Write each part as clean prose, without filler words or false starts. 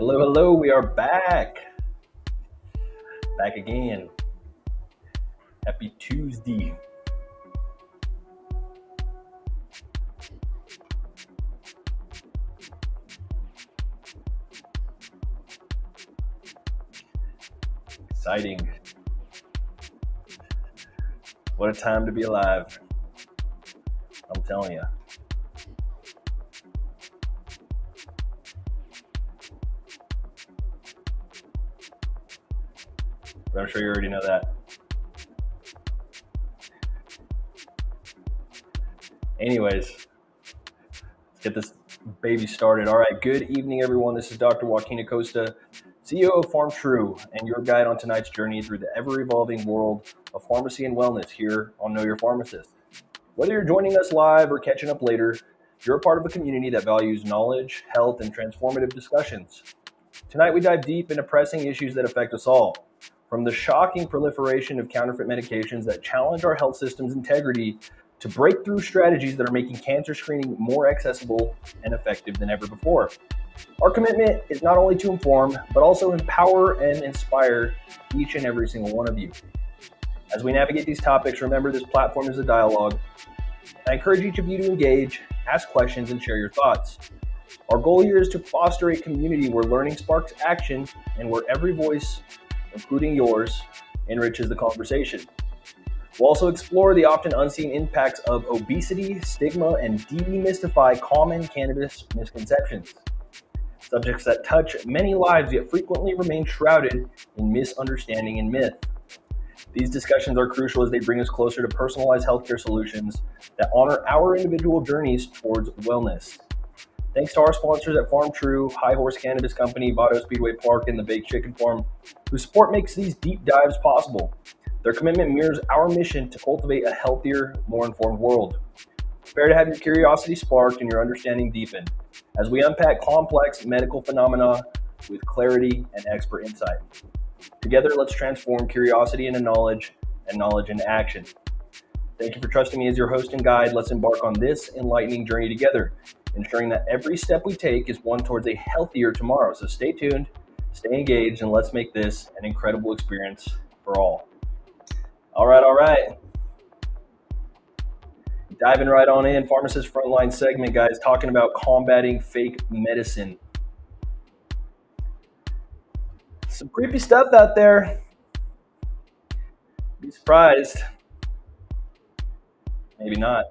Hello, hello, we are back. Back again. Happy Tuesday. Exciting. What a time to be alive. I'm telling you. But I'm sure you already know that. Anyways, let's get this baby started. All right, good evening, everyone. This is Dr. Joaquin Acosta, CEO of PharmTrue, and your guide on tonight's journey through the ever-evolving world of pharmacy and wellness here on Know Your Pharmacist. Whether you're joining us live or catching up later, you're a part of a community that values knowledge, health, and transformative discussions. Tonight, we dive deep into pressing issues that affect us all, from the shocking proliferation of counterfeit medications that challenge our health system's integrity to breakthrough strategies that are making cancer screening more accessible and effective than ever before. Our commitment is not only to inform, but also empower and inspire each and every single one of you. As we navigate these topics, remember this platform is a dialogue. I encourage each of you to engage, ask questions, and share your thoughts. Our goal here is to foster a community where learning sparks action and where every voice, including yours, enriches the conversation. We'll also explore the often unseen impacts of obesity, stigma, and demystify common cannabis misconceptions. Subjects that touch many lives yet frequently remain shrouded in misunderstanding and myth. These discussions are crucial as they bring us closer to personalized healthcare solutions that honor our individual journeys towards wellness. Thanks to our sponsors at PharmTrue, High Horse Cannabis Company, Vado Speedway Park, and the Baked Chicken Farm, whose support makes these deep dives possible. Their commitment mirrors our mission to cultivate a healthier, more informed world. Prepare to have your curiosity sparked and your understanding deepened as we unpack complex medical phenomena with clarity and expert insight. Together, let's transform curiosity into knowledge and knowledge into action. Thank you for trusting me as your host and guide. Let's embark on this enlightening journey together, ensuring that every step we take is one towards a healthier tomorrow. So stay tuned, stay engaged, and let's make this an incredible experience for all. All right. Diving right on in, Pharmacist Frontline segment, guys, talking about combating fake medicine. Some creepy stuff out there. Be surprised. Maybe not.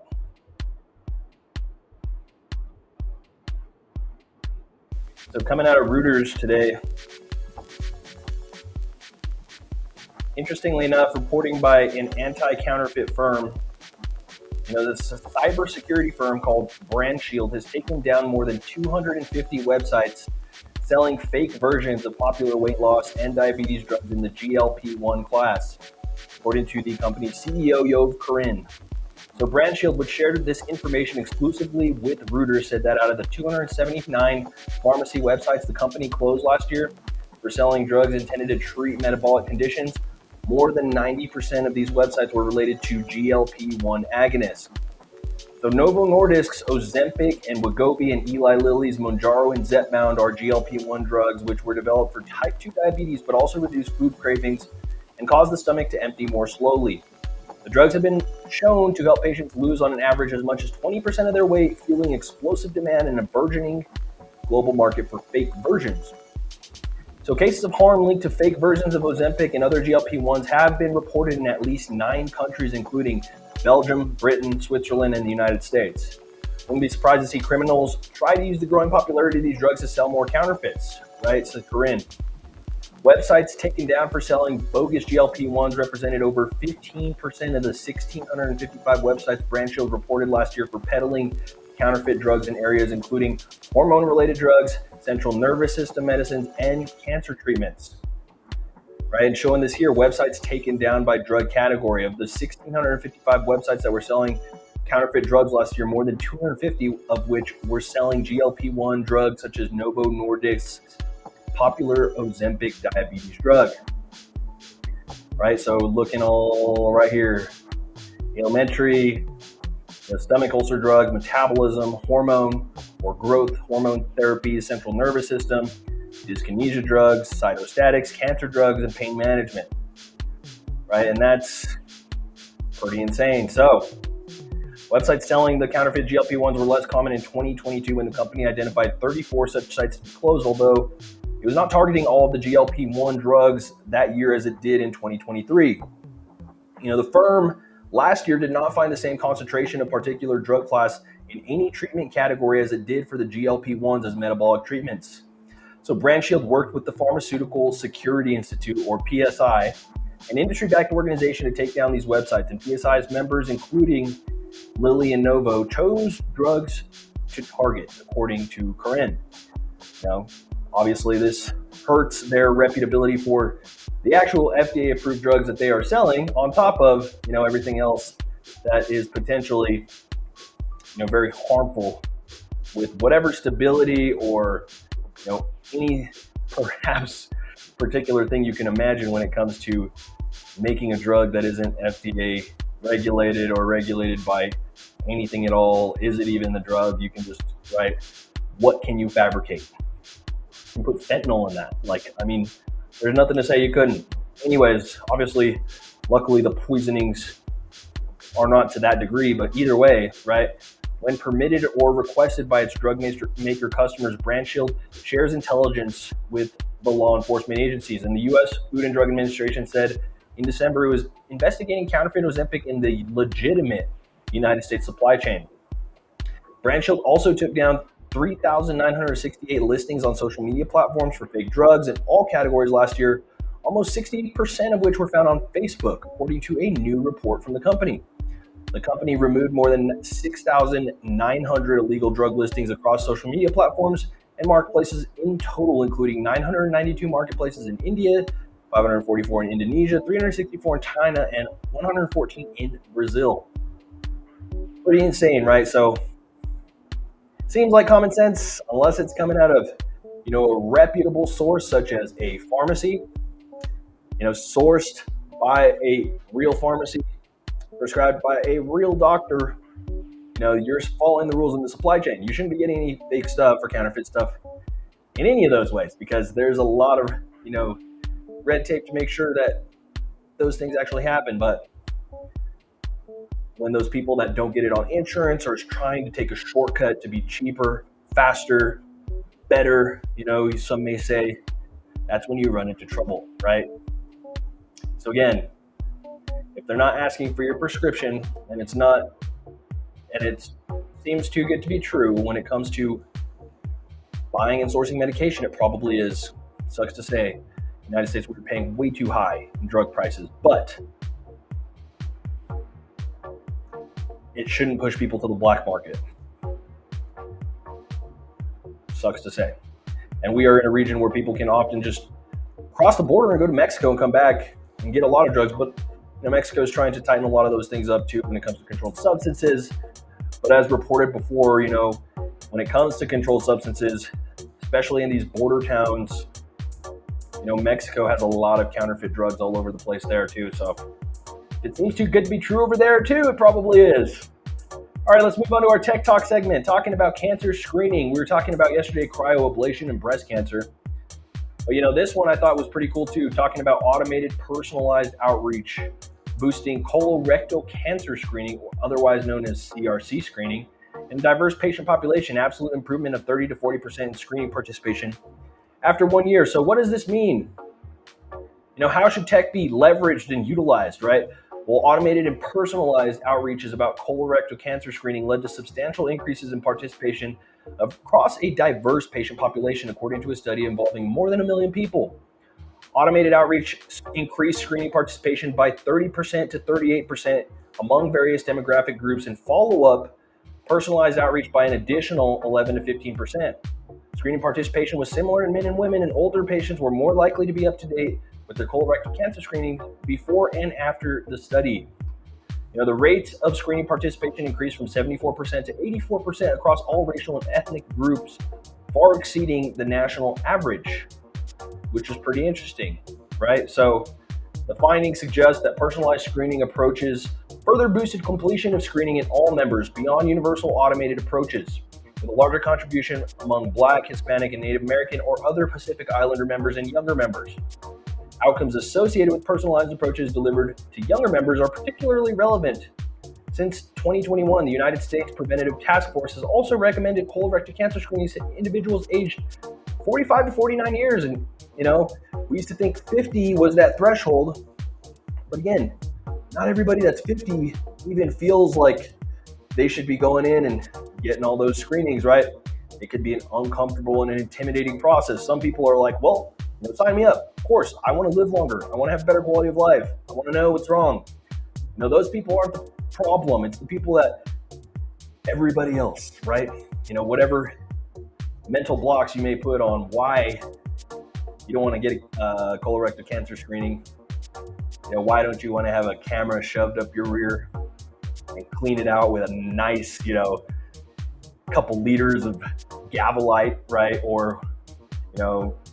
So coming out of Reuters today, interestingly enough, reporting by an anti-counterfeit firm, this cybersecurity firm called BrandShield has taken down more than 250 websites selling fake versions of popular weight loss and diabetes drugs in the GLP-1 class, according to the company's CEO, Yov Corinne. So BrandShield, which shared this information exclusively with Reuters, said that out of the 279 pharmacy websites the company closed last year for selling drugs intended to treat metabolic conditions, more than 90% of these websites were related to GLP-1 agonists. So Novo Nordisk's Ozempic and Wegovy and Eli Lilly's Mounjaro and Zepbound are GLP-1 drugs which were developed for type 2 diabetes but also reduce food cravings and cause the stomach to empty more slowly. The drugs have been shown to help patients lose on an average as much as 20% of their weight, fueling explosive demand in a burgeoning global market for fake versions. So cases of harm linked to fake versions of Ozempic and other GLP-1s have been reported in at least 9 countries, including Belgium, Britain, Switzerland, and the United States. Wouldn't be surprised to see criminals try to use the growing popularity of these drugs to sell more counterfeits, right? Says Corinne. Websites taken down for selling bogus GLP-1s represented over 15% of the 1,655 websites BrandShield reported last year for peddling counterfeit drugs in areas including hormone-related drugs, central nervous system medicines, and cancer treatments. Right, and showing this here, websites taken down by drug category. Of the 1,655 websites that were selling counterfeit drugs last year, more than 250 of which were selling GLP-1 drugs such as Novo Nordisk's popular Ozempic diabetes drug. Right, so looking all right here, elementary, stomach ulcer drugs, metabolism, hormone or growth hormone therapies, central nervous system, dyskinesia drugs, cytostatics, cancer drugs, and pain management, right? And that's pretty insane. So websites selling the counterfeit GLP-1s were less common in 2022 when the company identified 34 such sites to be closed, although it was not targeting all of the GLP-1 drugs that year as it did in 2023. The firm last year did not find the same concentration of particular drug class in any treatment category as it did for the GLP-1s as metabolic treatments. So BrandShield worked with the Pharmaceutical Security Institute, or PSI, an industry-backed organization, to take down these websites. And PSI's members, including Lilly and Novo, chose drugs to target, according to Corinne. Obviously, this hurts their reputability for the actual FDA-approved drugs that they are selling, on top of everything else that is potentially very harmful with whatever stability or any perhaps particular thing you can imagine when it comes to making a drug that isn't FDA regulated or regulated by anything at all. Is it even the drug? You can just write, what can you fabricate? You can put fentanyl in that. There's nothing to say you couldn't. Anyways, obviously, luckily the poisonings are not to that degree, but either way, right? When permitted or requested by its drug maker customers, BrandShield shares intelligence with the law enforcement agencies. And the U.S. Food and Drug Administration said in December it was investigating counterfeit Ozempic in the legitimate United States supply chain. BrandShield also took down 3,968 listings on social media platforms for fake drugs in all categories last year, almost 60% of which were found on Facebook, according to a new report from the company. The company removed more than 6,900 illegal drug listings across social media platforms and marketplaces in total, including 992 marketplaces in India, 544 in Indonesia, 364 in China, and 114 in Brazil. Pretty insane, right? So seems like common sense, unless it's coming out of a reputable source such as a pharmacy, sourced by a real pharmacy, prescribed by a real doctor. You're following the rules in the supply chain. You shouldn't be getting any fake stuff or counterfeit stuff in any of those ways, because there's a lot of red tape to make sure that those things actually happen. But when those people that don't get it on insurance or is trying to take a shortcut to be cheaper, faster, better, some may say, that's when you run into trouble, right? So again, if they're not asking for your prescription and it seems too good to be true when it comes to buying and sourcing medication, it probably is. Sucks to say, in the United States, we're paying way too high in drug prices, but it shouldn't push people to the black market. Sucks to say. And we are in a region where people can often just cross the border and go to Mexico and come back and get a lot of drugs, but Mexico is trying to tighten a lot of those things up too when it comes to controlled substances. But as reported before, when it comes to controlled substances, especially in these border towns, Mexico has a lot of counterfeit drugs all over the place there too. So it seems too good to be true over there too. It probably is. All right, let's move on to our Tech Talk segment, talking about cancer screening. We were talking about yesterday cryoablation and breast cancer. But this one I thought was pretty cool too, talking about automated personalized outreach, boosting colorectal cancer screening, or otherwise known as CRC screening, and diverse patient population, absolute improvement of 30 to 40% in screening participation after 1 year. So what does this mean? How should tech be leveraged and utilized, right? Well, automated and personalized outreaches about colorectal cancer screening led to substantial increases in participation across a diverse patient population, according to a study involving more than 1 million people. Automated outreach increased screening participation by 30% to 38% among various demographic groups, and follow-up personalized outreach by an additional 11 to 15%. Screening participation was similar in men and women, and older patients were more likely to be up to date with their colorectal cancer screening before and after the study. The rate of screening participation increased from 74% to 84% across all racial and ethnic groups, far exceeding the national average, which is pretty interesting, right? So the findings suggest that personalized screening approaches further boosted completion of screening in all members beyond universal automated approaches. with a larger contribution among Black, Hispanic, and Native American or other Pacific Islander members and younger members. Outcomes associated with personalized approaches delivered to younger members are particularly relevant. Since 2021, the United States Preventative Task Force has also recommended colorectal cancer screenings to individuals aged 45 to 49 years. And, we used to think 50 was that threshold. But again, not everybody that's 50 even feels like they should be going in and getting all those screenings, right? It could be an uncomfortable and an intimidating process. Some people are like, well, sign me up. Of course, I want to live longer. I want to have a better quality of life. I want to know what's wrong. Those people aren't the problem. It's the people that everybody else, right? Whatever mental blocks you may put on why you don't want to get a colorectal cancer screening. Why don't you want to have a camera shoved up your rear and clean it out with a nice, couple liters of Gavolite, right? Or,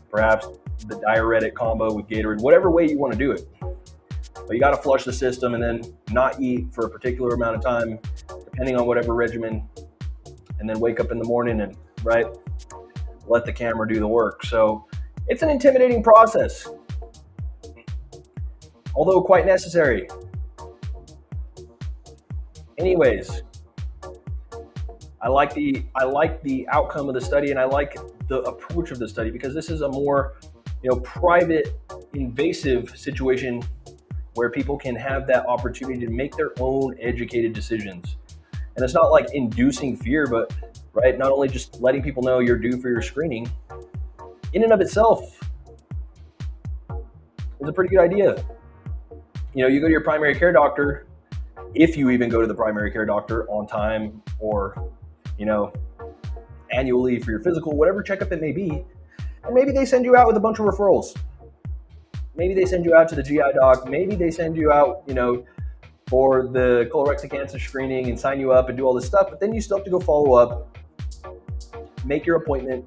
perhaps the diuretic combo with Gatorade, whatever way you want to do it. But you got to flush the system and then not eat for a particular amount of time, depending on whatever regimen, and then wake up in the morning and, right, let the camera do the work. So it's an intimidating process, although quite necessary. Anyways, I like the outcome of the study, and I like the approach of the study because this is a more, private, invasive situation where people can have that opportunity to make their own educated decisions. And it's not like inducing fear, but right, not only just letting people know you're due for your screening, in and of itself is a pretty good idea. You go to your primary care doctor, if you even go to the primary care doctor on time or, annually for your physical, whatever checkup it may be, and maybe they send you out with a bunch of referrals. Maybe they send you out to the GI doc. Maybe they send you out, for the colorectal cancer screening and sign you up and do all this stuff. But then you still have to go follow up, make your appointment,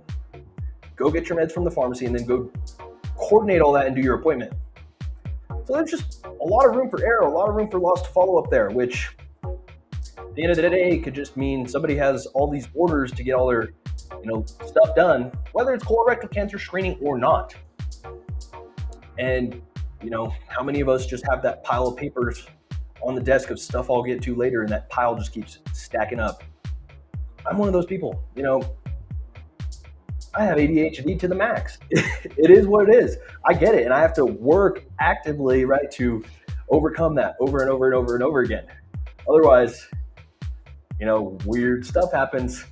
go get your meds from the pharmacy, and then go coordinate all that and do your appointment. So there's just a lot of room for error, a lot of room for lost follow-up there, which at the end of the day could just mean somebody has all these orders to get all their, stuff done, whether it's colorectal cancer screening or not. And, how many of us just have that pile of papers on the desk of stuff I'll get to later, and that pile just keeps stacking up? I'm one of those people. I have ADHD to the max. It is what it is. I get it. And I have to work actively, right, to overcome that over and over and over and over again. Otherwise, weird stuff happens.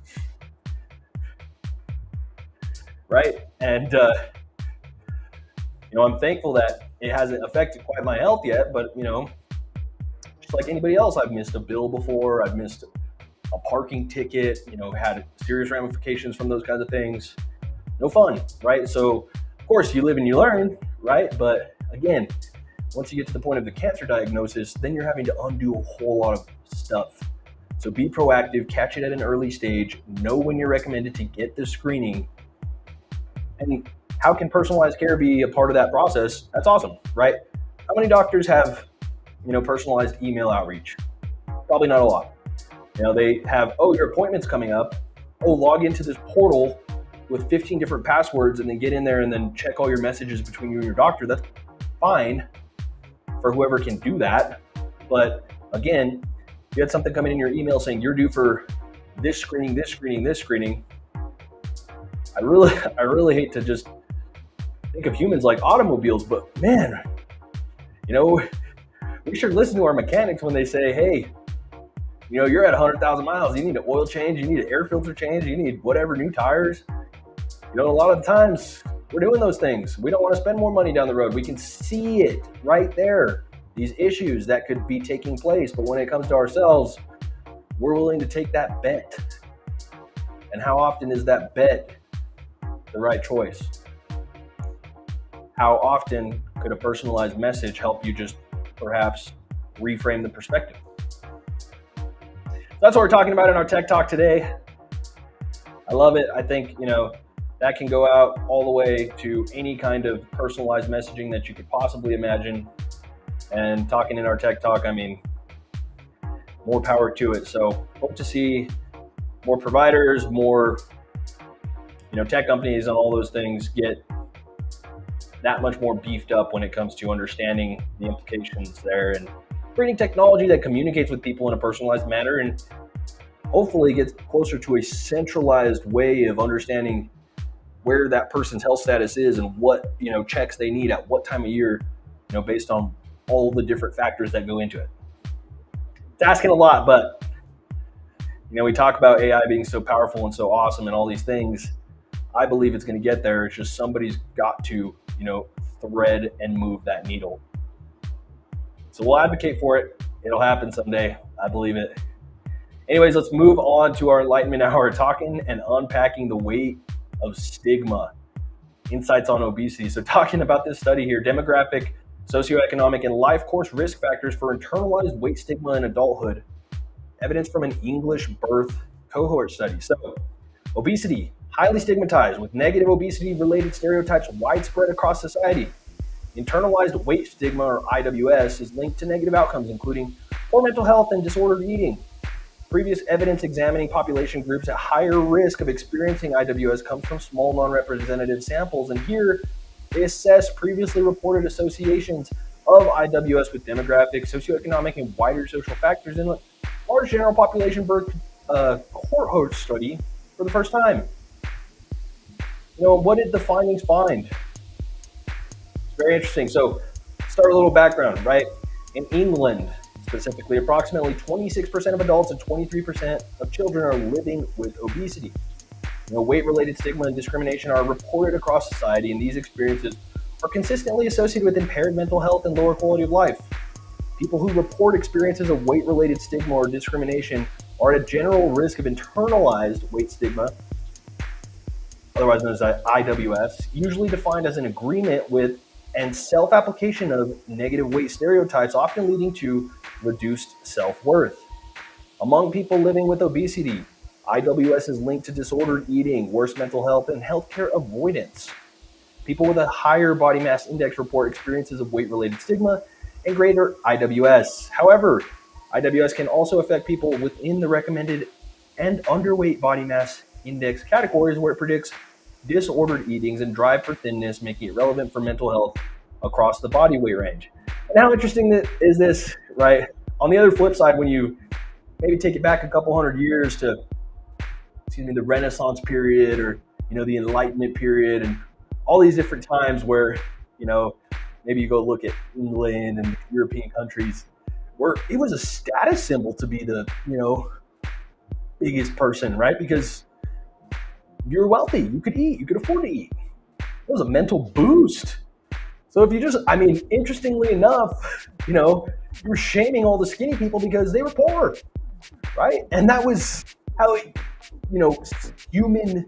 Right? And, I'm thankful that it hasn't affected quite my health yet, but, just like anybody else, I've missed a bill before. I've missed a parking ticket, had serious ramifications from those kinds of things. No fun, right? So, of course, you live and you learn, right? But again, once you get to the point of the cancer diagnosis, then you're having to undo a whole lot of stuff. So be proactive, catch it at an early stage, know when you're recommended to get the screening. And how can personalized care be a part of that process? That's awesome, right? How many doctors have, personalized email outreach? Probably not a lot. They have, your appointment's coming up. Log into this portal with 15 different passwords and then get in there and then check all your messages between you and your doctor. That's fine for whoever can do that. But again, if you had something coming in your email saying you're due for this screening, this screening, this screening, I really hate to just think of humans like automobiles, but man, we should listen to our mechanics when they say, hey, you're at 100,000 miles, you need an oil change, you need an air filter change, you need whatever, new tires. A lot of the times we're doing those things. We don't want to spend more money down the road. We can see it right there, these issues that could be taking place. But when it comes to ourselves, we're willing to take that bet. And how often is that bet the right choice? How often could a personalized message help you just perhaps reframe the perspective? That's what we're talking about in our Tech Talk today. I love it. I think, that can go out all the way to any kind of personalized messaging that you could possibly imagine. And talking in our Tech Talk, more power to it. So hope to see more providers, more tech companies and all those things get that much more beefed up when it comes to understanding the implications there and creating technology that communicates with people in a personalized manner and hopefully gets closer to a centralized way of understanding where that person's health status is and what checks they need at what time of year, based on all the different factors that go into it. It's asking a lot, but we talk about AI being so powerful and so awesome and all these things. I believe it's going to get there. It's just somebody's got to thread and move that needle. So we'll advocate for it. It'll happen someday. I believe it. Anyways, let's move on to our Enlightenment Hour, talking and unpacking the weight of stigma, insights on obesity. So talking about this study here, demographic, socioeconomic, and life course risk factors for internalized weight stigma in adulthood. Evidence from an English birth cohort study. So obesity, highly stigmatized with negative obesity-related stereotypes widespread across society. Internalized weight stigma, or IWS, is linked to negative outcomes, including poor mental health and disordered eating. Previous evidence examining population groups at higher risk of experiencing IWS comes from small non-representative samples, and here they assess previously reported associations of IWS with demographic, socioeconomic, and wider social factors in a large general population birth cohort study for the first time. What did the findings find? It's very interesting. So start a little background, right? In England, specifically, approximately 26% of adults and 23% of children are living with obesity. Weight-related stigma and discrimination are reported across society, and these experiences are consistently associated with impaired mental health and lower quality of life. People who report experiences of weight-related stigma or discrimination are at a general risk of internalized weight stigma, otherwise known as IWS, usually defined as an agreement with and self-application of negative weight stereotypes, often leading to reduced self-worth. Among people living with obesity, IWS is linked to disordered eating, worse mental health, and healthcare avoidance. People with a higher body mass index report experiences of weight-related stigma and greater IWS. However, IWS can also affect people within the recommended and underweight body mass index categories, where it predicts disordered eatings and drive for thinness, making it relevant for mental health across the body weight range. And how interesting is this, right? On the other flip side, when you maybe take it back a couple hundred years to, the Renaissance period, or, the Enlightenment period, and all these different times where, maybe you go look at England and European countries where it was a status symbol to be the, biggest person, right? Because you're wealthy, you could eat, you could afford to eat. It was a mental boost. So if you just, interestingly enough, you were shaming all the skinny people because they were poor, right? And that was how, human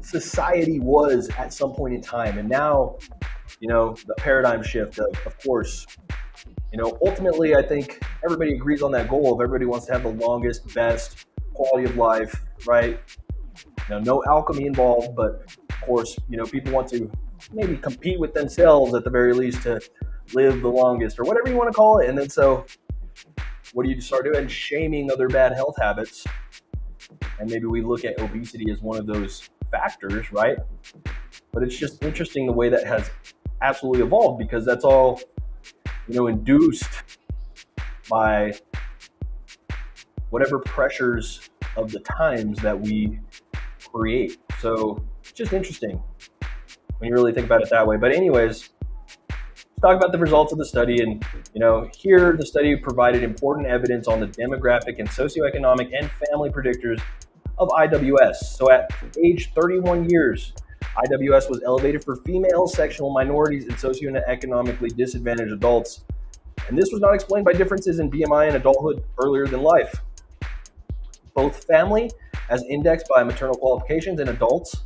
society was at some point in time. And now, the paradigm shift of course, ultimately, I think everybody agrees on that goal of everybody wants to have the longest, best quality of life, right? No alchemy involved, but of course, people want to maybe compete with themselves at the very least to live the longest, or whatever you want to call it. And then so what do you start doing? Shaming other bad health habits. And maybe we look at obesity as one of those factors, right? But it's just interesting the way that has absolutely evolved, because that's all, induced by whatever pressures of the times that we create. So it's just interesting when you really think about it that way. But anyways, let's talk about the results of the study. And, here the study provided important evidence on the demographic and socioeconomic and family predictors of IWS. So at age 31 years, IWS was elevated for female, sexual minorities, and socioeconomically disadvantaged adults. And this was not explained by differences in BMI and adulthood earlier than life. Both family, as indexed by maternal qualifications, and adults,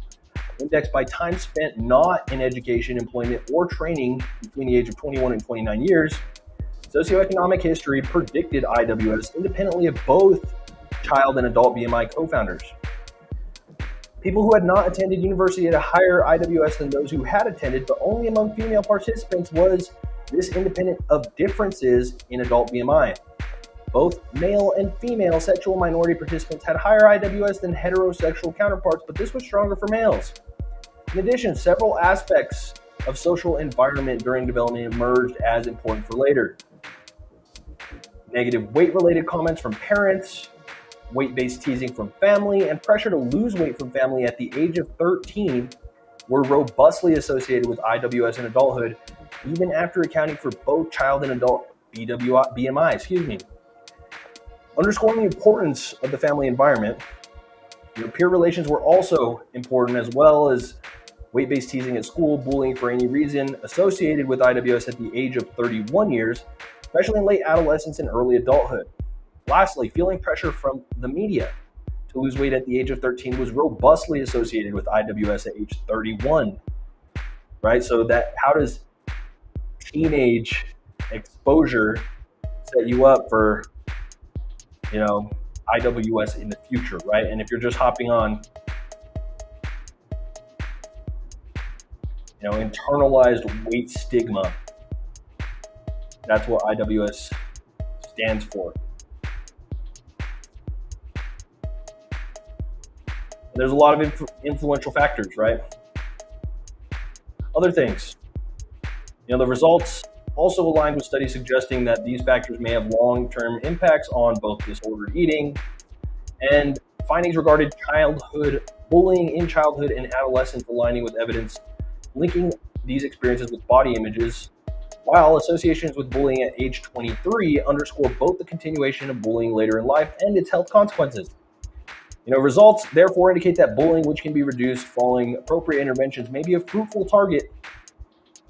indexed by time spent not in education, employment, or training between the age of 21 and 29 years, socioeconomic history predicted IWS independently of both child and adult BMI co-founders. People who had not attended university had a higher IWS than those who had attended, but only among female participants was this independent of differences in adult BMI. Both male and female sexual minority participants had higher IWS than heterosexual counterparts, but this was stronger for males. In addition, several aspects of social environment during development emerged as important for later. Negative weight-related comments from parents, weight-based teasing from family, and pressure to lose weight from family at the age of 13 were robustly associated with IWS in adulthood, even after accounting for both child and adult BMI. Underscoring the importance of the family environment, your peer relations were also important, as well as weight-based teasing at school, bullying for any reason associated with IWS at the age of 31 years, especially in late adolescence and early adulthood. Lastly, feeling pressure from the media to lose weight at the age of 13 was robustly associated with IWS at age 31, right? So how does teenage exposure set you up for, IWS in the future, right? And if you're just hopping on, internalized weight stigma, that's what IWS stands for. There's a lot of influential factors, right? Other things, the results also aligned with studies suggesting that these factors may have long-term impacts on both disordered eating, and findings regarding childhood bullying in childhood and adolescence aligning with evidence linking these experiences with body images, while associations with bullying at age 23 underscore both the continuation of bullying later in life and its health consequences. Results therefore indicate that bullying, which can be reduced following appropriate interventions, may be a fruitful target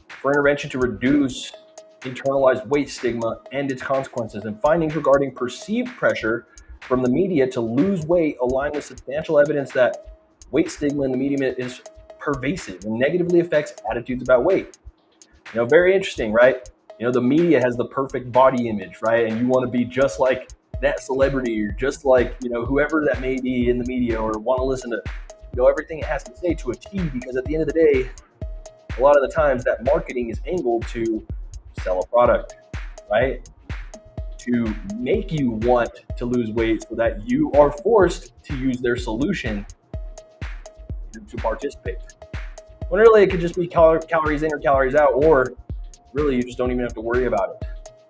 for intervention to reduce internalized weight stigma and its consequences. And findings regarding perceived pressure from the media to lose weight align with substantial evidence that weight stigma in the media is pervasive and negatively affects attitudes about weight. Very interesting, right? The media has the perfect body image, right? And you want to be just like that celebrity, or just like, whoever that may be in the media, or want to listen to, everything it has to say to a T, because at the end of the day, a lot of the times that marketing is angled to sell a product, right? To make you want to lose weight so that you are forced to use their solution to participate. When really it could just be calories in or calories out, or really you just don't even have to worry about it.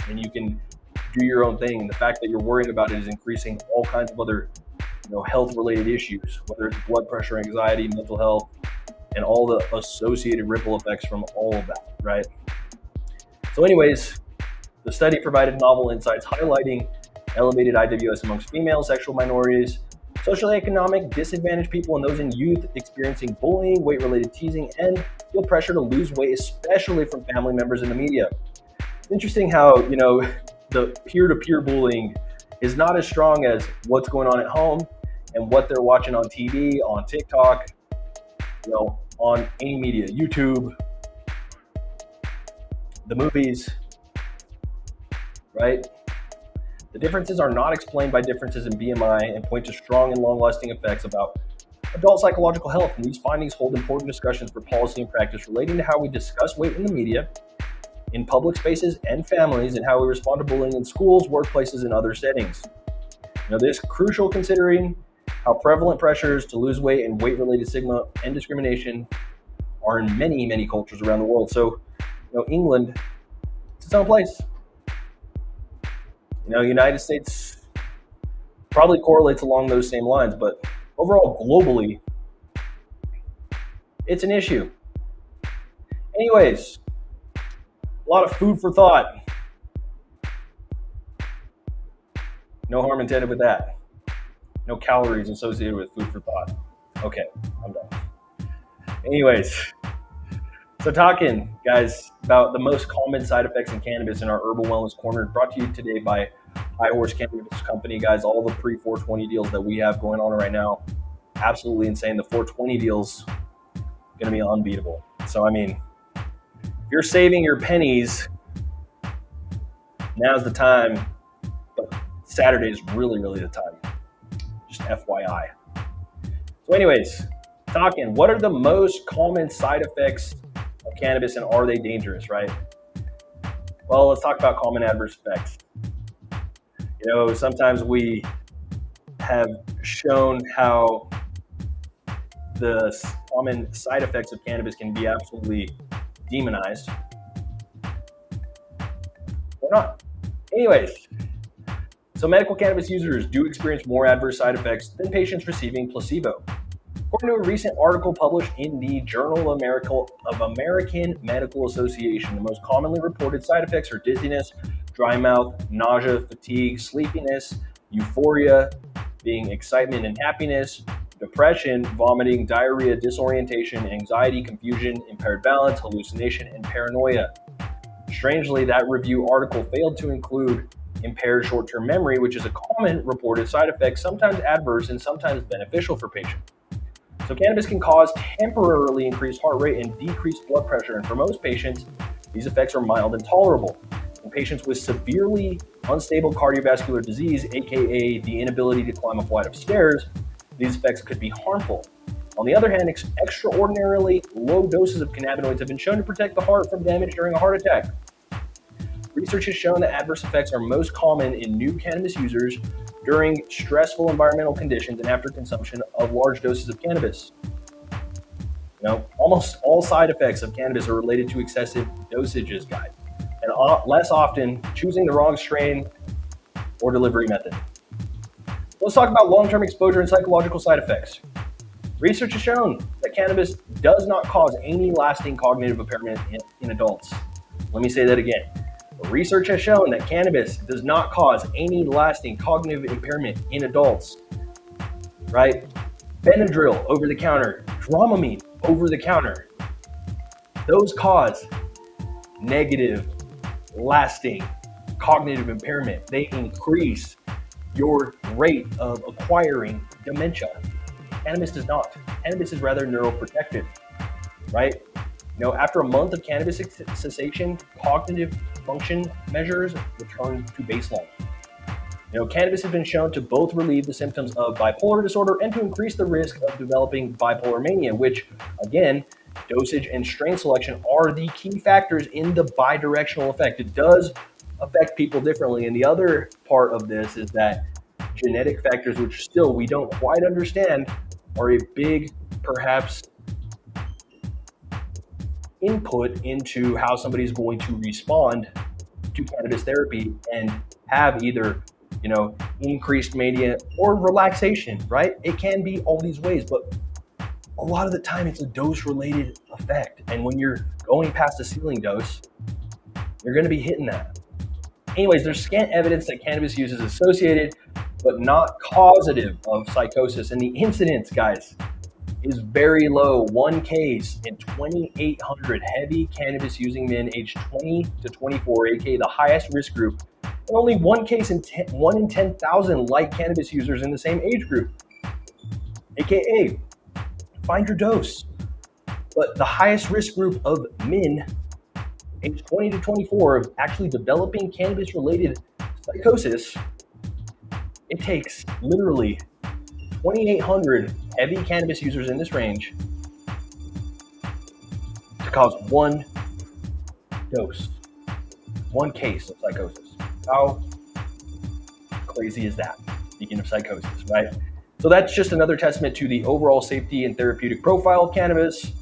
And you can do your own thing. And the fact that you're worrying about it is increasing all kinds of other, health-related issues, whether it's blood pressure, anxiety, mental health, and all the associated ripple effects from all of that, right? So anyways, the study provided novel insights highlighting elevated IWS amongst female sexual minorities, socially economic disadvantaged people, and those in youth experiencing bullying, weight-related teasing, and feel pressure to lose weight, especially from family members in the media. It's interesting how, the peer-to-peer bullying is not as strong as what's going on at home and what they're watching on TV, on TikTok, on any media, YouTube, the movies, right? The differences are not explained by differences in BMI and point to strong and long-lasting effects about adult psychological health. And these findings hold important discussions for policy and practice relating to how we discuss weight in the media, in public spaces and families, and how we respond to bullying in schools, workplaces, and other settings. This is crucial considering how prevalent pressures to lose weight and weight-related stigma and discrimination are in many, many cultures around the world. So, England, it's its own place. United States probably correlates along those same lines, but overall, globally, it's an issue. Anyways, a lot of food for thought. No harm intended with that. No calories associated with food for thought. Okay, I'm done. Anyways, so talking, guys, about the most common side effects in cannabis in our Herbal Wellness Corner, brought to you today by High Horse Cannabis Company. Guys, all the pre-420 deals that we have going on right now, absolutely insane. The 420 deal's going to be unbeatable. So, if you're saving your pennies, now's the time. But Saturday is really, really the time. Just FYI. So anyways, talking, what are the most common side effects of cannabis, and are they dangerous, right? Well, let's talk about common adverse effects. Sometimes we have shown how the common side effects of cannabis can be absolutely demonized. Or not. Anyways, so medical cannabis users do experience more adverse side effects than patients receiving placebo. According to a recent article published in the Journal of American Medical Association, the most commonly reported side effects are dizziness, dry mouth, nausea, fatigue, sleepiness, euphoria, being excitement and happiness, depression, vomiting, diarrhea, disorientation, anxiety, confusion, impaired balance, hallucination, and paranoia. Strangely, that review article failed to include impaired short-term memory, which is a common reported side effect, sometimes adverse and sometimes beneficial for patients. So cannabis can cause temporarily increased heart rate and decreased blood pressure, and for most patients, these effects are mild and tolerable. In patients with severely unstable cardiovascular disease, aka the inability to climb a flight of stairs, these effects could be harmful. On the other hand, extraordinarily low doses of cannabinoids have been shown to protect the heart from damage during a heart attack. Research has shown that adverse effects are most common in new cannabis users during stressful environmental conditions and after consumption of large doses of cannabis. Almost all side effects of cannabis are related to excessive dosages, guys, and less often choosing the wrong strain or delivery method. Let's talk about long-term exposure and psychological side effects. Research has shown that cannabis does not cause any lasting cognitive impairment in adults. Let me say that again. Research has shown that cannabis does not cause any lasting cognitive impairment in adults, right? Benadryl over the counter, Dramamine over the counter, those cause negative, lasting cognitive impairment. They increase your rate of acquiring dementia. Cannabis does not. Cannabis is rather neuroprotective, right? After a month of cannabis cessation, cognitive function measures return to baseline. Cannabis has been shown to both relieve the symptoms of bipolar disorder and to increase the risk of developing bipolar mania, which, again, dosage and strain selection are the key factors in the bidirectional effect. It does affect people differently. And the other part of this is that genetic factors, which still we don't quite understand, are a big, perhaps, input into how somebody's going to respond to cannabis therapy and have either, increased mania or relaxation, right? It can be all these ways, but a lot of the time it's a dose-related effect. And when you're going past a ceiling dose, you're going to be hitting that. Anyways, there's scant evidence that cannabis use is associated but not causative of psychosis. And the incidence, guys, is very low. One case in 2,800 heavy cannabis using men aged 20 to 24, aka the highest risk group, and only one case in 1 in 10,000 light cannabis users in the same age group, aka find your dose. But the highest risk group of men aged 20 to 24 of actually developing cannabis-related psychosis, it takes literally 2,800 heavy cannabis users in this range to cause one dose, one case of psychosis. How crazy is that? Speaking of psychosis, right? So that's just another testament to the overall safety and therapeutic profile of cannabis.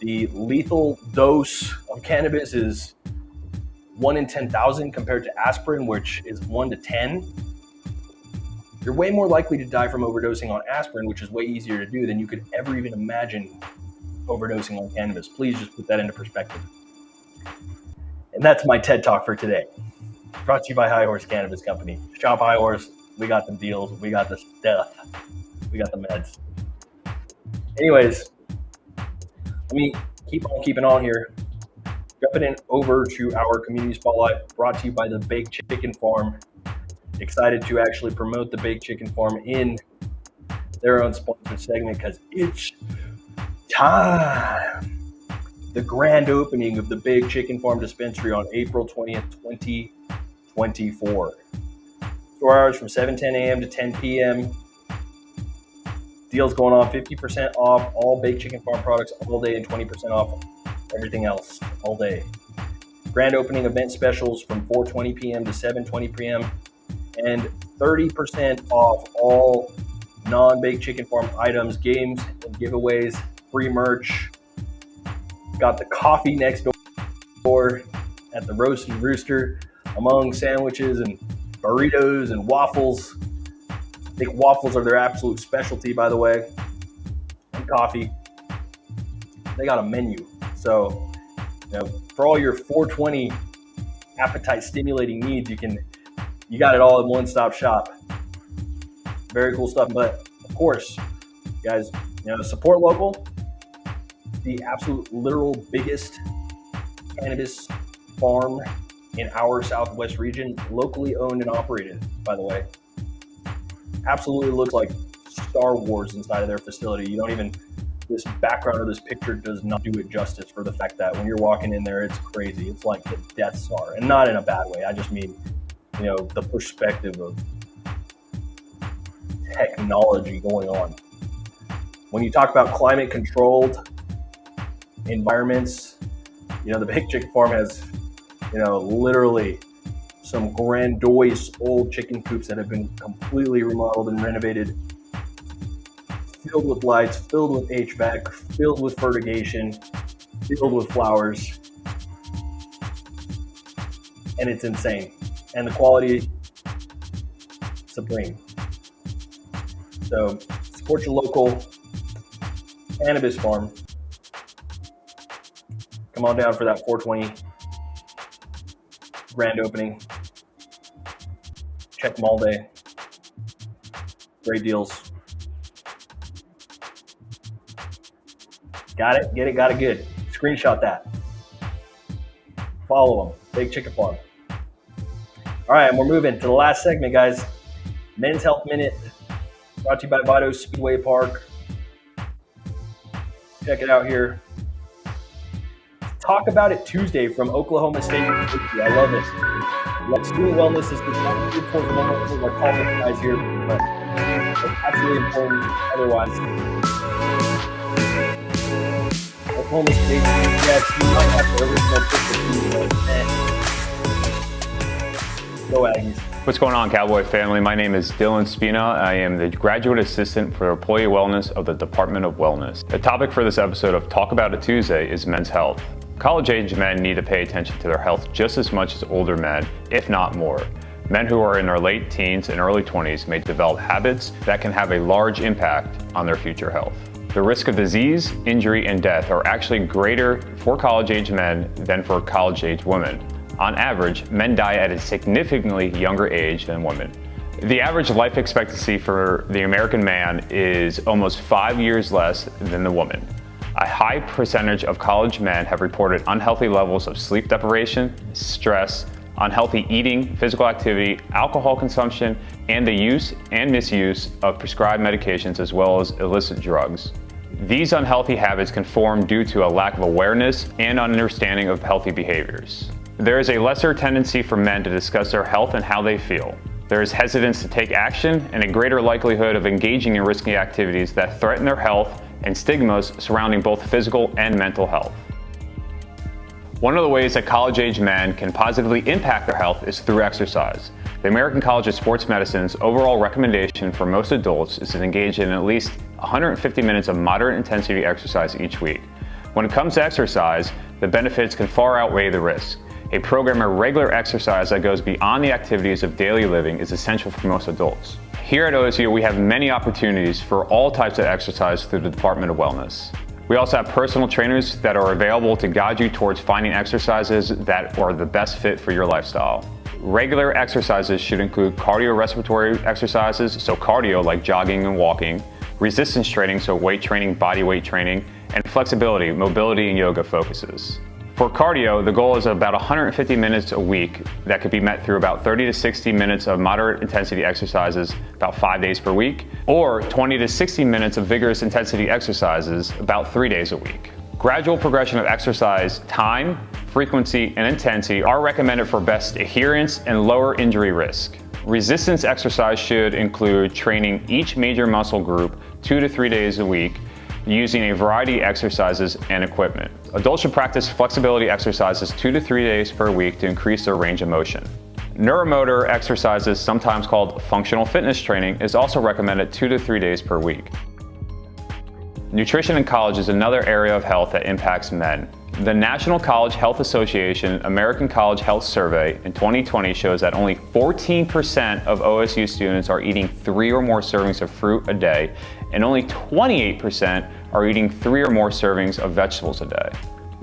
The lethal dose of cannabis is 1 in 10,000 compared to aspirin, which is 1 to 10. You're way more likely to die from overdosing on aspirin, which is way easier to do than you could ever even imagine overdosing on cannabis. Please just put that into perspective. And that's my TED Talk for today. Brought to you by High Horse Cannabis Company. Shop High Horse. We got the deals. We got the stuff. We got the meds. Anyways, let me keep on keeping on here. Jumping in over to our community spotlight, brought to you by the Baked Chicken Farm. Excited to actually promote the Baked Chicken Farm in their own sponsored segment because it's time. The grand opening of the Baked Chicken Farm Dispensary on April 20th, 2024. Store hours from 7:10 a.m. to 10 p.m. Deals going on, 50% off all Baked Chicken Farm products all day and 20% off everything else all day. Grand opening event specials from 4:20 p.m. to 7:20 p.m. and 30% off all non-baked chicken farm items, games and giveaways, free merch. Got the coffee next door at the Roast and Rooster, among sandwiches and burritos and waffles. I think waffles are their absolute specialty, by the way, and coffee. They got a menu. So, for all your 420 appetite stimulating needs, you got it all in one-stop shop. Very cool stuff. But of course, guys, support local. The absolute literal biggest cannabis farm in our Southwest region, locally owned and operated, by the way. Absolutely looks like Star Wars inside of their facility. This background or this picture does not do it justice for the fact that when you're walking in there, it's crazy. It's like the Death Star, and not in a bad way. I just mean, the perspective of technology going on. When you talk about climate controlled environments, the Big Chicken Farm has, literally some grandiose old chicken coops that have been completely remodeled and renovated, filled with lights, filled with HVAC, filled with fertigation, filled with flowers. And it's insane. And the quality, supreme. So support your local cannabis farm. Come on down for that 420 grand opening. Check them all day. Great deals. Got it? Get it? Got it? Good. Screenshot that. Follow them. Big Chicken Farm. All right, and we're moving to the last segment, guys. Men's Health Minute, brought to you by Vito Speedway Park. Check it out here. Talk About It Tuesday from Oklahoma State University. I love it. School wellness is not good for the moment for our college guys here, but it's absolutely important otherwise. Oklahoma State, yes, you might have the original picture. Go Aggies. What's going on, Cowboy family? My name is Dylan Spina. I am the Graduate Assistant for Employee Wellness of the Department of Wellness. The topic for this episode of Talk About It Tuesday is men's health. College-age men need to pay attention to their health just as much as older men, if not more. Men who are in their late teens and early 20s may develop habits that can have a large impact on their future health. The risk of disease, injury, and death are actually greater for college-age men than for college-age women. On average, men die at a significantly younger age than women. The average life expectancy for the American man is almost 5 years less than the woman. A high percentage of college men have reported unhealthy levels of sleep deprivation, stress, unhealthy eating, physical activity, alcohol consumption, and the use and misuse of prescribed medications as well as illicit drugs. These unhealthy habits can form due to a lack of awareness and understanding of healthy behaviors. There is a lesser tendency for men to discuss their health and how they feel. There is hesitance to take action and a greater likelihood of engaging in risky activities that threaten their health and stigmas surrounding both physical and mental health. One of the ways that college-age men can positively impact their health is through exercise. The American College of Sports Medicine's overall recommendation for most adults is to engage in at least 150 minutes of moderate intensity exercise each week. When it comes to exercise, the benefits can far outweigh the risks. A program of regular exercise that goes beyond the activities of daily living is essential for most adults. Here at OSU, we have many opportunities for all types of exercise through the Department of Wellness. We also have personal trainers that are available to guide you towards finding exercises that are the best fit for your lifestyle. Regular exercises should include cardiorespiratory exercises, so cardio like jogging and walking, resistance training, so weight training, body weight training, and flexibility, mobility, and yoga focuses. For cardio, the goal is about 150 minutes a week that could be met through about 30 to 60 minutes of moderate intensity exercises about 5 days per week, or 20 to 60 minutes of vigorous intensity exercises about 3 days a week. Gradual progression of exercise time, frequency, and intensity are recommended for best adherence and lower injury risk. Resistance exercise should include training each major muscle group 2 to 3 days a week, using a variety of exercises and equipment. Adults should practice flexibility exercises 2 to 3 days per week to increase their range of motion. Neuromotor exercises, sometimes called functional fitness training, is also recommended 2 to 3 days per week. Nutrition in college is another area of health that impacts men. The National College Health Association American College Health Survey in 2020 shows that only 14% of OSU students are eating 3 or more servings of fruit a day, and only 28% are eating 3 or more servings of vegetables a day.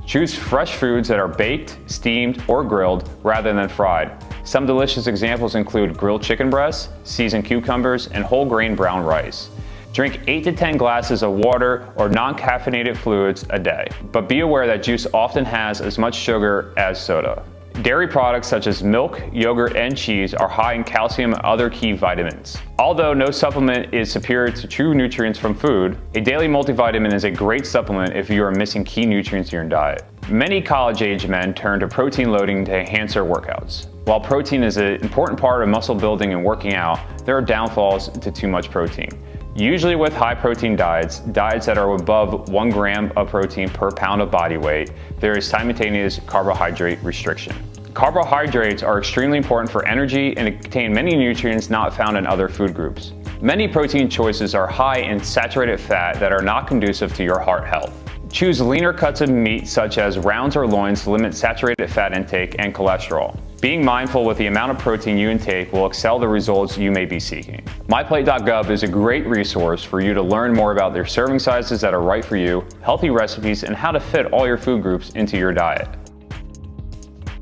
Choose fresh foods that are baked, steamed, or grilled rather than fried. Some delicious examples include grilled chicken breasts, seasoned cucumbers, and whole grain brown rice. Drink 8 to 10 glasses of water or non-caffeinated fluids a day, but be aware that juice often has as much sugar as soda. Dairy products such as milk, yogurt, and cheese are high in calcium and other key vitamins. Although no supplement is superior to true nutrients from food, a daily multivitamin is a great supplement if you are missing key nutrients in your diet. Many college-age men turn to protein loading to enhance their workouts. While protein is an important part of muscle building and working out, there are downfalls to too much protein. Usually with high protein diets that are above 1 gram of protein per pound of body weight, there is simultaneous carbohydrate restriction. Carbohydrates are extremely important for energy and contain many nutrients not found in other food groups. Many protein choices are high in saturated fat that are not conducive to your heart health. Choose leaner cuts of meat such as rounds or loins to limit saturated fat intake and cholesterol. Being mindful with the amount of protein you intake will excel the results you may be seeking. MyPlate.gov is a great resource for you to learn more about their serving sizes that are right for you, healthy recipes, and how to fit all your food groups into your diet.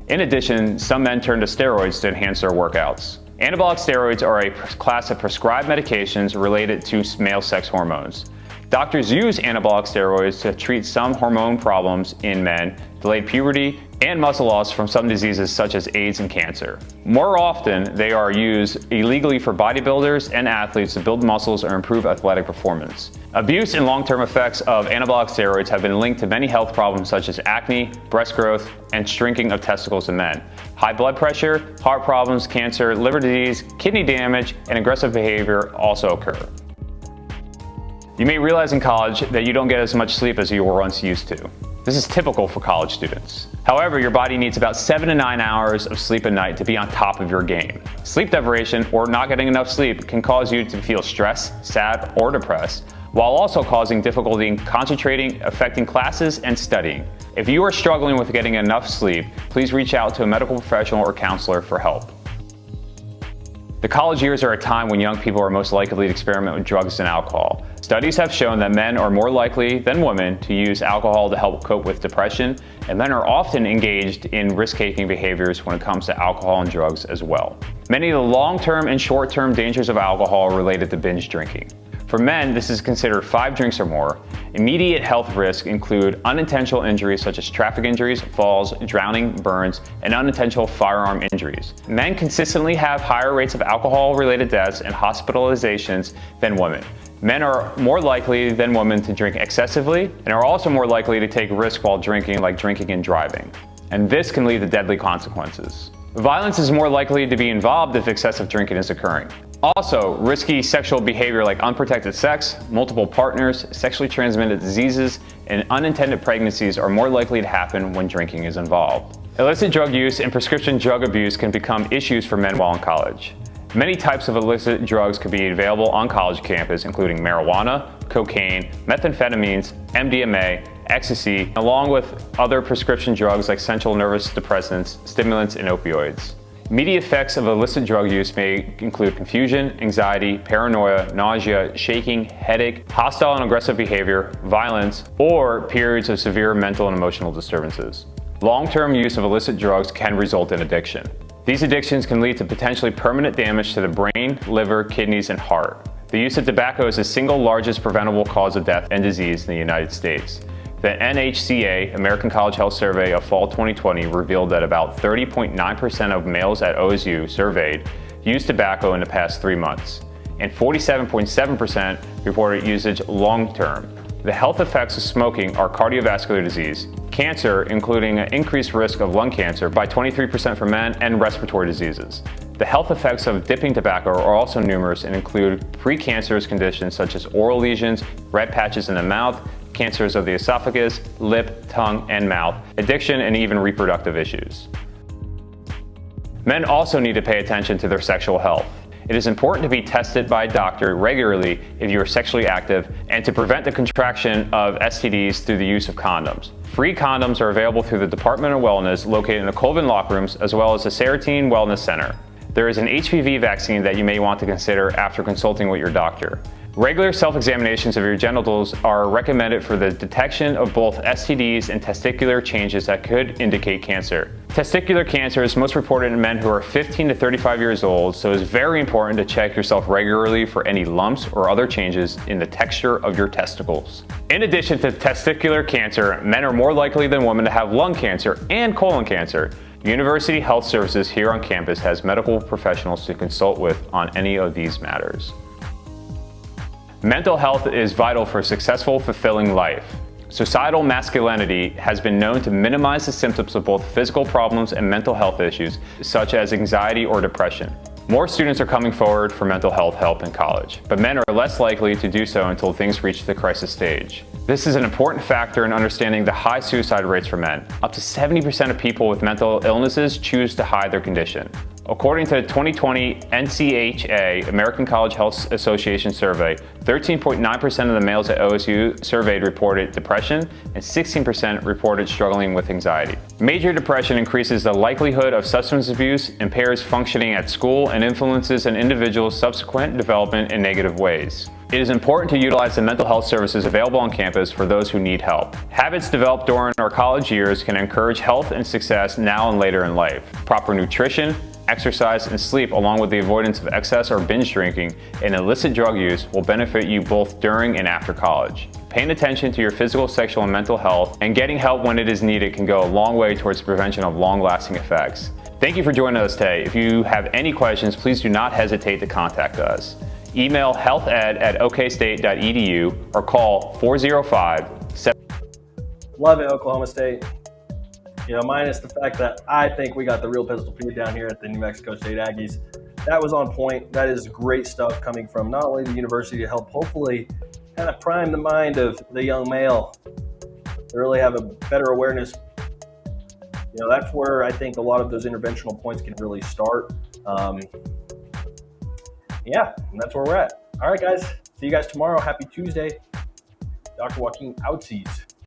In addition, some men turn to steroids to enhance their workouts. Anabolic steroids are a class of prescribed medications related to male sex hormones. Doctors use anabolic steroids to treat some hormone problems in men, delayed puberty, and muscle loss from some diseases such as AIDS and cancer. More often, they are used illegally for bodybuilders and athletes to build muscles or improve athletic performance. Abuse and long-term effects of anabolic steroids have been linked to many health problems such as acne, breast growth, and shrinking of testicles in men. High blood pressure, heart problems, cancer, liver disease, kidney damage, and aggressive behavior also occur. You may realize in college that you don't get as much sleep as you were once used to. This is typical for college students. However, your body needs about 7 to 9 hours of sleep a night to be on top of your game. Sleep deprivation or not getting enough sleep can cause you to feel stressed, sad, or depressed, while also causing difficulty in concentrating, affecting classes, and studying. If you are struggling with getting enough sleep, please reach out to a medical professional or counselor for help. The college years are a time when young people are most likely to experiment with drugs and alcohol. Studies have shown that men are more likely than women to use alcohol to help cope with depression, and men are often engaged in risk-taking behaviors when it comes to alcohol and drugs as well. Many of the long-term and short-term dangers of alcohol are related to binge drinking. For men, this is considered 5 drinks or more. Immediate health risks include unintentional injuries such as traffic injuries, falls, drowning, burns, and unintentional firearm injuries. Men consistently have higher rates of alcohol-related deaths and hospitalizations than women. Men are more likely than women to drink excessively and are also more likely to take risks while drinking, like drinking and driving. And this can lead to deadly consequences. Violence is more likely to be involved if excessive drinking is occurring. Also, risky sexual behavior like unprotected sex, multiple partners, sexually transmitted diseases, and unintended pregnancies are more likely to happen when drinking is involved. Illicit drug use and prescription drug abuse can become issues for men while in college. Many types of illicit drugs could be available on college campus, including marijuana, cocaine, methamphetamines, MDMA, ecstasy, along with other prescription drugs like central nervous depressants, stimulants, and opioids. Immediate effects of illicit drug use may include confusion, anxiety, paranoia, nausea, shaking, headache, hostile and aggressive behavior, violence, or periods of severe mental and emotional disturbances. Long-term use of illicit drugs can result in addiction. These addictions can lead to potentially permanent damage to the brain, liver, kidneys, and heart. The use of tobacco is the single largest preventable cause of death and disease in the United States. The NHCA, American College Health Survey of fall 2020, revealed that about 30.9% of males at OSU surveyed used tobacco in the past 3 months, and 47.7% reported usage long-term. The health effects of smoking are cardiovascular disease, cancer, including an increased risk of lung cancer by 23% for men, and respiratory diseases. The health effects of dipping tobacco are also numerous and include precancerous conditions such as oral lesions, red patches in the mouth, cancers of the esophagus, lip, tongue, and mouth, addiction, and even reproductive issues. Men also need to pay attention to their sexual health. It is important to be tested by a doctor regularly if you are sexually active and to prevent the contraction of STDs through the use of condoms. Free condoms are available through the Department of Wellness located in the Colvin locker rooms as well as the Serotonin Wellness Center. There is an HPV vaccine that you may want to consider after consulting with your doctor. Regular self-examinations of your genitals are recommended for the detection of both STDs and testicular changes that could indicate cancer. Testicular cancer is most reported in men who are 15 to 35 years old, so it's very important to check yourself regularly for any lumps or other changes in the texture of your testicles. In addition to testicular cancer, men are more likely than women to have lung cancer and colon cancer. University Health Services here on campus has medical professionals to consult with on any of these matters. Mental health is vital for a successful, fulfilling life. Societal masculinity has been known to minimize the symptoms of both physical problems and mental health issues, such as anxiety or depression. More students are coming forward for mental health help in college, but men are less likely to do so until things reach the crisis stage. This is an important factor in understanding the high suicide rates for men. Up to 70% of people with mental illnesses choose to hide their condition. According to the 2020 NCHA American College Health Association survey, 13.9% of the males at OSU surveyed reported depression and 16% reported struggling with anxiety. Major depression increases the likelihood of substance abuse, impairs functioning at school, and influences an individual's subsequent development in negative ways. It is important to utilize the mental health services available on campus for those who need help. Habits developed during our college years can encourage health and success now and later in life. Proper nutrition, exercise, and sleep, along with the avoidance of excess or binge drinking and illicit drug use, will benefit you both during and after college. Paying attention to your physical, sexual, and mental health and getting help when it is needed can go a long way towards the prevention of long-lasting effects. Thank you for joining us today. If you have any questions, please do not hesitate to contact us. Email healthed@okstate.edu or call 405-7. Love it, Oklahoma State. Minus the fact that I think we got the real pistol feed down here at the New Mexico State Aggies. That was on point. That is great stuff coming from not only the university to help hopefully kind of prime the mind of the young male to really have a better awareness. That's where I think a lot of those interventional points can really start. Yeah, and that's where we're at. All right, guys. See you guys tomorrow. Happy Tuesday. Dr. Joaquin outsies.